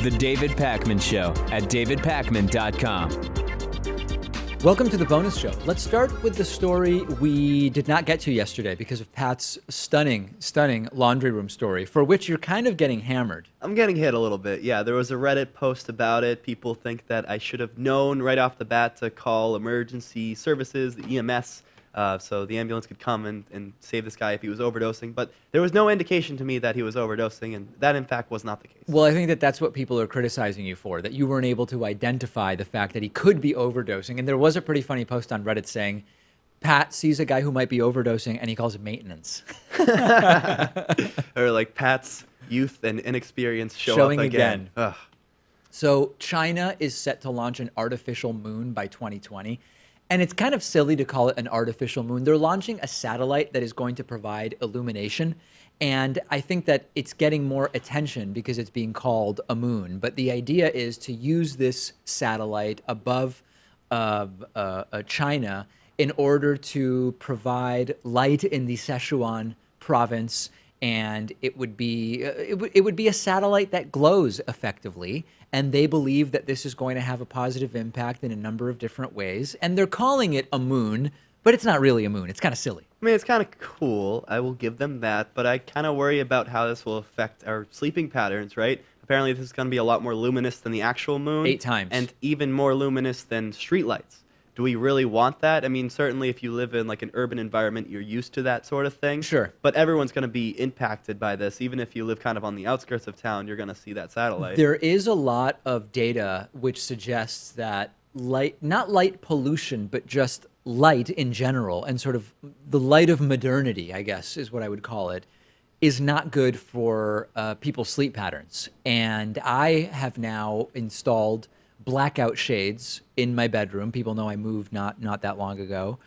The David Pakman Show at davidpakman.com. Welcome to the bonus show. Let's start with the story we did not get to yesterday because of Pat's stunning laundry room story, for which you're kind of getting hammered. I'm getting hit a little bit, yeah. There was a Reddit post about it. People think that I should have known right off the bat to call emergency services, the EMS, so the ambulance could come and save this guy if he was overdosing. But there was no indication to me that he was overdosing, and that, in fact, was not the case. Well, I think that that's what people are criticizing you for, that you weren't able to identify the fact that he could be overdosing. And there was a pretty funny post on Reddit saying, Pat sees a guy who might be overdosing, and he calls it maintenance. Or like Pat's youth and inexperience showing up again. Ugh. So China is set to launch an artificial moon by 2020. And it's kind of silly to call it an artificial moon. They're launching a satellite that is going to provide illumination. And I think that it's getting more attention because it's being called a moon. But the idea is to use this satellite above China in order to provide light in the Sichuan province. And it would be a satellite that glows effectively. And they believe that this is going to have a positive impact in a number of different ways. And they're calling it a moon, but it's not really a moon. It's kind of silly. I mean, it's kind of cool. I will give them that. But I kind of worry about how this will affect our sleeping patterns, right? Apparently, this is going to be a lot more luminous than the actual moon. 8 times. And even more luminous than streetlights. Do we really want that? I mean, certainly if you live in like an urban environment, you're used to that sort of thing. Sure. But everyone's going to be impacted by this. Even if you live kind of on the outskirts of town, you're going to see that satellite. There is a lot of data which suggests that not light pollution, but just light in general, and sort of the light of modernity, I guess, is what I would call it, is not good for people's sleep patterns. And I have now installed blackout shades in my bedroom. People know I moved not that long ago.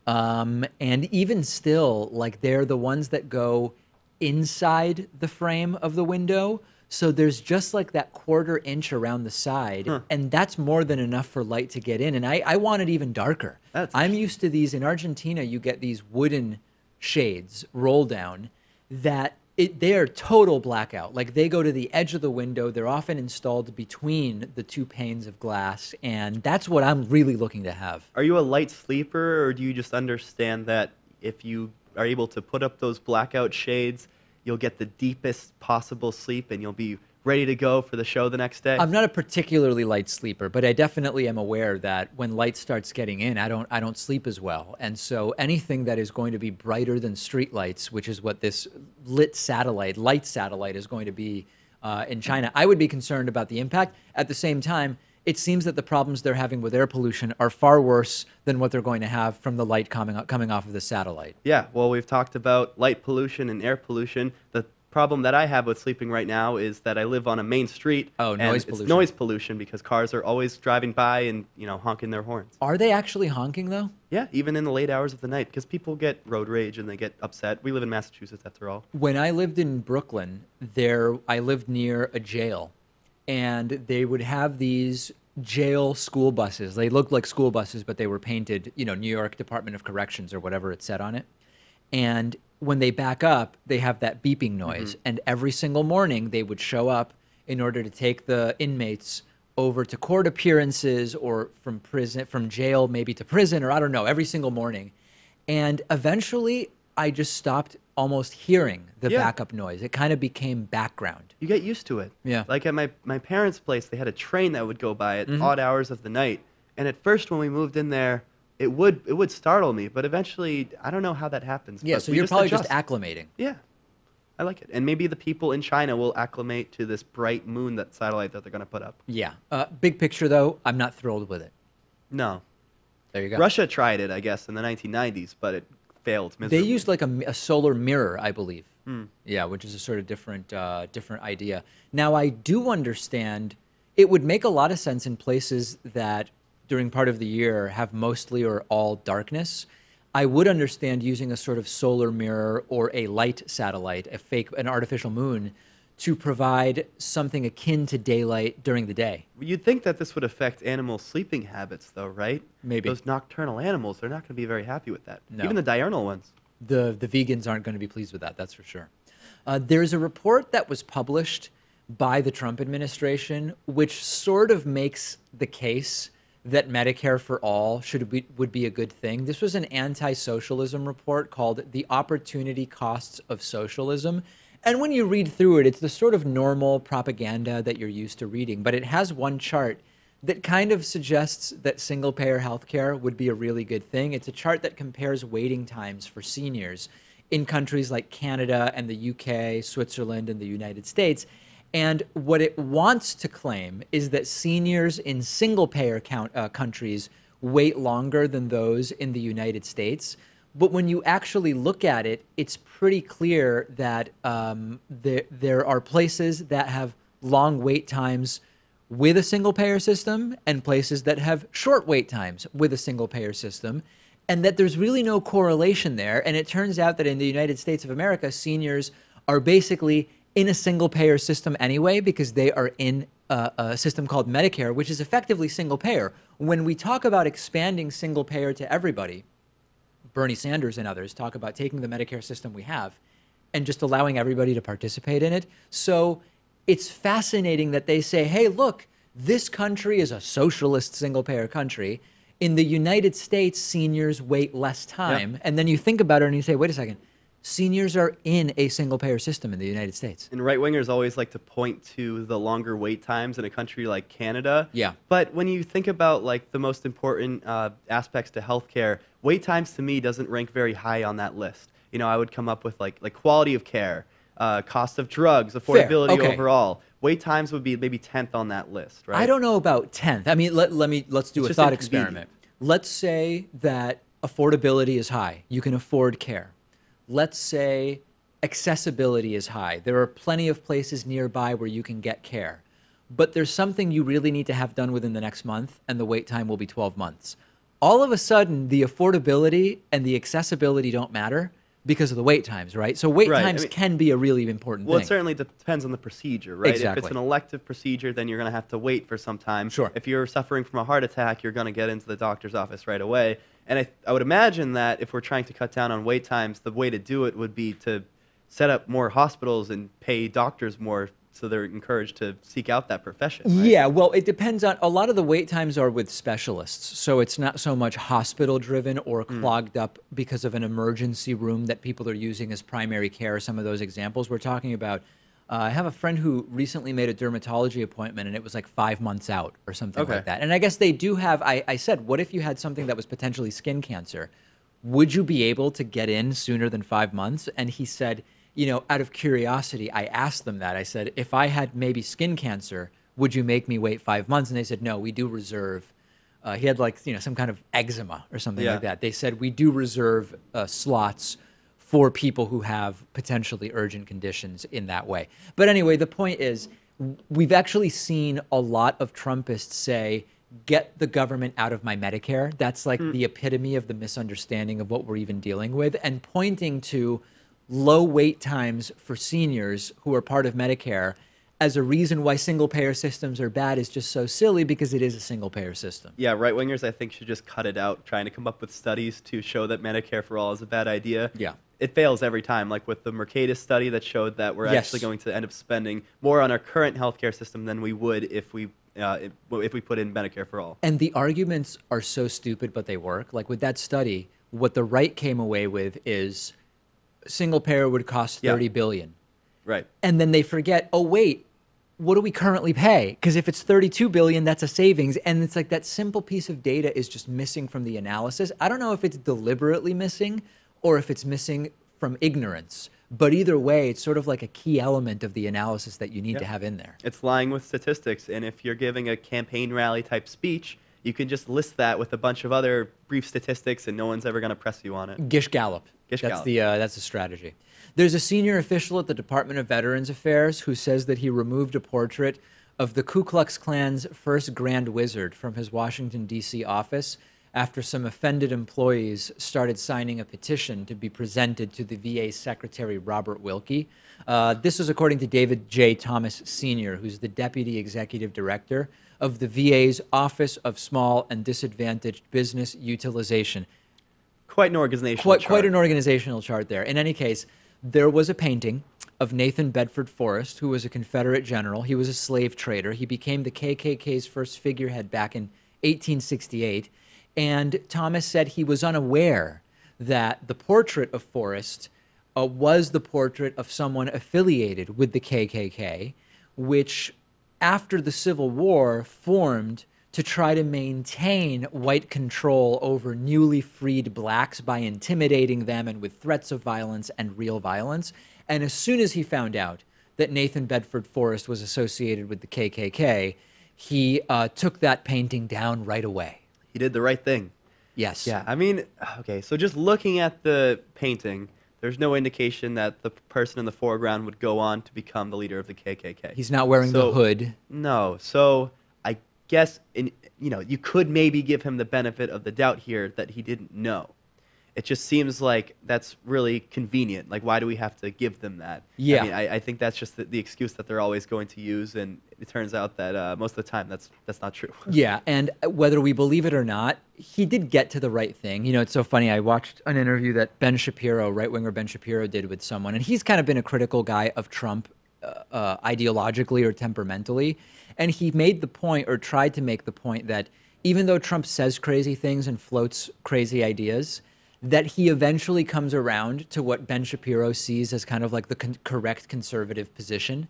And even still, like, they're the ones that go inside the frame of the window. So there's just like that 1/4 inch around the side. And that's more than enough for light to get in. And I want it even darker. I'm used to these. In Argentina, you get these wooden shades, roll down, that they're total blackout. Like, they go to the edge of the window. They're often installed between the 2 panes of glass. And that's what I'm really looking to have. Are you a light sleeper, or do you just understand that if you are able to put up those blackout shades, you'll get the deepest possible sleep and you'll be ready to go for the show the next day? I'm not a particularly light sleeper, but I definitely am aware that when light starts getting in, I don't sleep as well. And so anything that is going to be brighter than streetlights, which is what this light satellite is going to be in China, I would be concerned about the impact. At the same time, it seems that the problems they're having with air pollution are far worse than what they're going to have from the light coming off of the satellite. Yeah, well, we've talked about light pollution and air pollution. The problem that I have with sleeping right now is that I live on a main street. Oh, noise pollution. It's noise pollution because cars are always driving by and, honking their horns. Are they actually honking, though? Yeah, even in the late hours of the night, because people get road rage and they get upset. We live in Massachusetts, after all. When I lived in Brooklyn, I lived near a jail, and they would have these jail school buses. They looked like school buses, but they were painted, New York Department of Corrections or whatever it said on it. And when they back up, they have that beeping noise. And every single morning they would show up in order to take the inmates over to court appearances or from jail maybe to prison, or I don't know, every single morning. And eventually I just stopped almost hearing the backup noise. It kind of became background. You get used to it. Yeah. Like at my parents' place, they had a train that would go by at odd hours of the night. And at first when we moved in there, it would startle me, but eventually, I don't know how that happens. Yeah, so you're probably just acclimating. Yeah, I like it. And maybe the people in China will acclimate to this bright moon, satellite that they're going to put up. Yeah. Big picture, though, I'm not thrilled with it. No. There you go. Russia tried it, I guess, in the 1990s, but it failed miserably. They used like a solar mirror, I believe. Yeah, which is a sort of different idea. Now, I do understand it would make a lot of sense in places that during part of the year have mostly or all darkness. I would understand using a sort of solar mirror or a light satellite, an artificial moon, to provide something akin to daylight during the day. You'd think that this would affect animal sleeping habits, though, right? Maybe. Those nocturnal animals, they're not going to be very happy with that. No. Even the diurnal ones. The vegans aren't going to be pleased with that, that's for sure. There's a report that was published by the Trump administration, which sort of makes the case that Medicare for all would be a good thing. This was an anti-socialism report called The Opportunity Costs of Socialism. And when you read through it, it's the sort of normal propaganda that you're used to reading. But it has one chart that kind of suggests that single-payer healthcare would be a really good thing. It's a chart that compares waiting times for seniors in countries like Canada and the UK, Switzerland, and the United States. And what it wants to claim is that seniors in single-payer countries wait longer than those in the United States. But when you actually look at it, it's pretty clear that there are places that have long wait times with a single-payer system and places that have short wait times with a single-payer system, and that there's really no correlation there. And it turns out that in the United States of America, seniors are basically in a single-payer system anyway, because they are in a system called Medicare, which is effectively single-payer. When we talk about expanding single-payer to everybody, Bernie Sanders and others talk about taking the Medicare system we have and just allowing everybody to participate in it. So it's fascinating that they say, hey, look, this country is a socialist single-payer country. In the United States, seniors wait less time. Yep. And then you think about it and you say, wait a second, seniors are in a single-payer system in the United States. And right-wingers always like to point to the longer wait times in a country like Canada. Yeah. But when you think about like the most important aspects to healthcare, wait times to me doesn't rank very high on that list. You know, I would come up with like quality of care, cost of drugs, affordability overall. Wait times would be maybe 10th on that list, right? I don't know about 10th. I mean, let's do a thought experiment. Let's say that affordability is high. You can afford care. Let's say accessibility is high. There are plenty of places nearby where you can get care. But there's something you really need to have done within the next month, and the wait time will be 12 months. All of a sudden, the affordability and the accessibility don't matter because of the wait times, right? So wait times can be a really important thing. Well, it certainly depends on the procedure, right? Exactly. If it's an elective procedure, then you're going to have to wait for some time. Sure. If you're suffering from a heart attack, you're going to get into the doctor's office right away. And I would imagine that if we're trying to cut down on wait times, the way to do it would be to set up more hospitals and pay doctors more so they're encouraged to seek out that profession. Right? Yeah, well, it depends on, a lot of the wait times are with specialists. So it's not so much hospital driven or clogged up because of an emergency room that people are using as primary care. Some of those examples we're talking about. I have a friend who recently made a dermatology appointment and it was like 5 months out or something like that. And I guess they do have, I said, what if you had something that was potentially skin cancer? Would you be able to get in sooner than 5 months? And he said, you know, out of curiosity, I asked them that. I said, if I had maybe skin cancer, would you make me wait 5 months? And they said, no, we do reserve. He had like, you know, some kind of eczema or something like that. They said, we do reserve slots for people who have potentially urgent conditions in that way. But anyway, the point is, we've actually seen a lot of Trumpists say, get the government out of my Medicare. That's like the epitome of the misunderstanding of what we're even dealing with, and pointing to low wait times for seniors who are part of Medicare as a reason why single-payer systems are bad is just so silly, because it is a single-payer system. Yeah, right-wingers, I think, should just cut it out, trying to come up with studies to show that Medicare for all is a bad idea. Yeah. It fails every time, like with the Mercatus study that showed that we're actually going to end up spending more on our current healthcare system than we would if we put in Medicare for all. And the arguments are so stupid, but they work. Like with that study, what the right came away with is single-payer would cost $30 billion. Right. And then they forget, oh, wait, what do we currently pay? Because if it's $32 billion, that's a savings. And it's like that simple piece of data is just missing from the analysis. I don't know if it's deliberately missing or if it's missing from ignorance. But either way, it's sort of like a key element of the analysis that you need to have in there. It's lying with statistics. And if you're giving a campaign rally type speech, you can just list that with a bunch of other brief statistics and no one's ever going to press you on it. Gish Gallop. Gish That's Gallop. that's the strategy. There's a senior official at the Department of Veterans Affairs who says that he removed a portrait of the Ku Klux Klan's first Grand Wizard from his Washington, D.C. office after some offended employees started signing a petition to be presented to the VA Secretary Robert Wilkie. This is according to David J. Thomas Sr., who's the Deputy Executive Director of the VA's Office of Small and Disadvantaged Business Utilization. Quite an organizational chart. Quite an organizational chart there. In any case, there was a painting of Nathan Bedford Forrest, who was a Confederate general. He was a slave trader. He became the KKK's first figurehead back in 1868. And Thomas said he was unaware that the portrait of Forrest was the portrait of someone affiliated with the KKK, which after the Civil War formed to try to maintain white control over newly freed blacks by intimidating them and with threats of violence and real violence. And as soon as he found out that Nathan Bedford Forrest was associated with the KKK, he took that painting down right away. He did the right thing. Yes. Yeah, I mean, okay, so just looking at the painting, there's no indication that the person in the foreground would go on to become the leader of the KKK. He's not wearing the hood. No, so I guess, you could maybe give him the benefit of the doubt here that he didn't know. It just seems like that's really convenient. Like, why do we have to give them that? Yeah. I mean, I think that's just the excuse that they're always going to use, and it turns out that most of the time that's not true. Yeah, and whether we believe it or not, he did get to the right thing. You know, it's so funny. I watched an interview that Ben Shapiro, right-winger Ben Shapiro, did with someone, and he's kind of been a critical guy of Trump ideologically or temperamentally, and he made the point, or tried to make the point, that even though Trump says crazy things and floats crazy ideas, that he eventually comes around to what Ben Shapiro sees as kind of like the correct conservative position.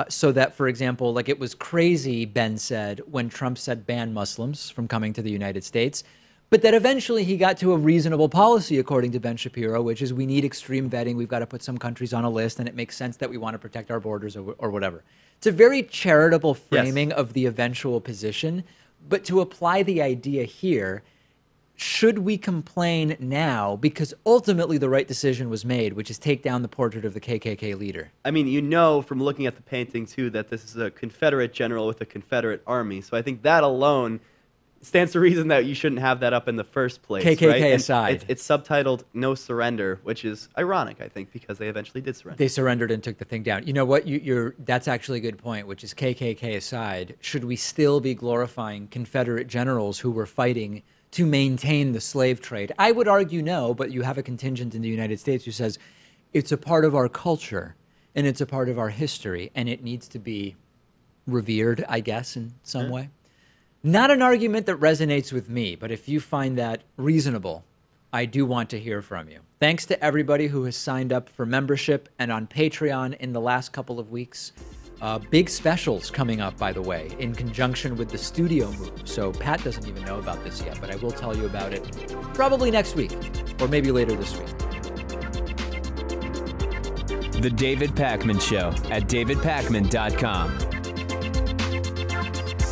So that, for example, like, it was crazy, Ben said, when Trump said ban Muslims from coming to the United States, but that eventually he got to a reasonable policy, according to Ben Shapiro, which is we need extreme vetting. We've got to put some countries on a list, and it makes sense that we want to protect our borders or whatever. It's a very charitable framing of the eventual position, but to apply the idea here, should we complain now because ultimately the right decision was made, which is take down the portrait of the KKK leader? I mean, from looking at the painting, too, that this is a Confederate general with a Confederate army. So I think that alone stands to reason that you shouldn't have that up in the first place. KKK right? aside. It's subtitled No Surrender, which is ironic, I think, because they eventually did surrender. They surrendered and took the thing down. You know what? That's actually a good point, which is KKK aside, should we still be glorifying Confederate generals who were fighting to maintain the slave trade? I would argue no, but you have a contingent in the United States who says it's a part of our culture and it's a part of our history and it needs to be revered, I guess, in some way. Not an argument that resonates with me, but if you find that reasonable, I do want to hear from you. Thanks to everybody who has signed up for membership and on Patreon in the last couple of weeks. Big specials coming up, by the way, in conjunction with the studio move. So Pat doesn't even know about this yet, but I will tell you about it probably next week or maybe later this week. The David Pakman Show at davidpakman.com.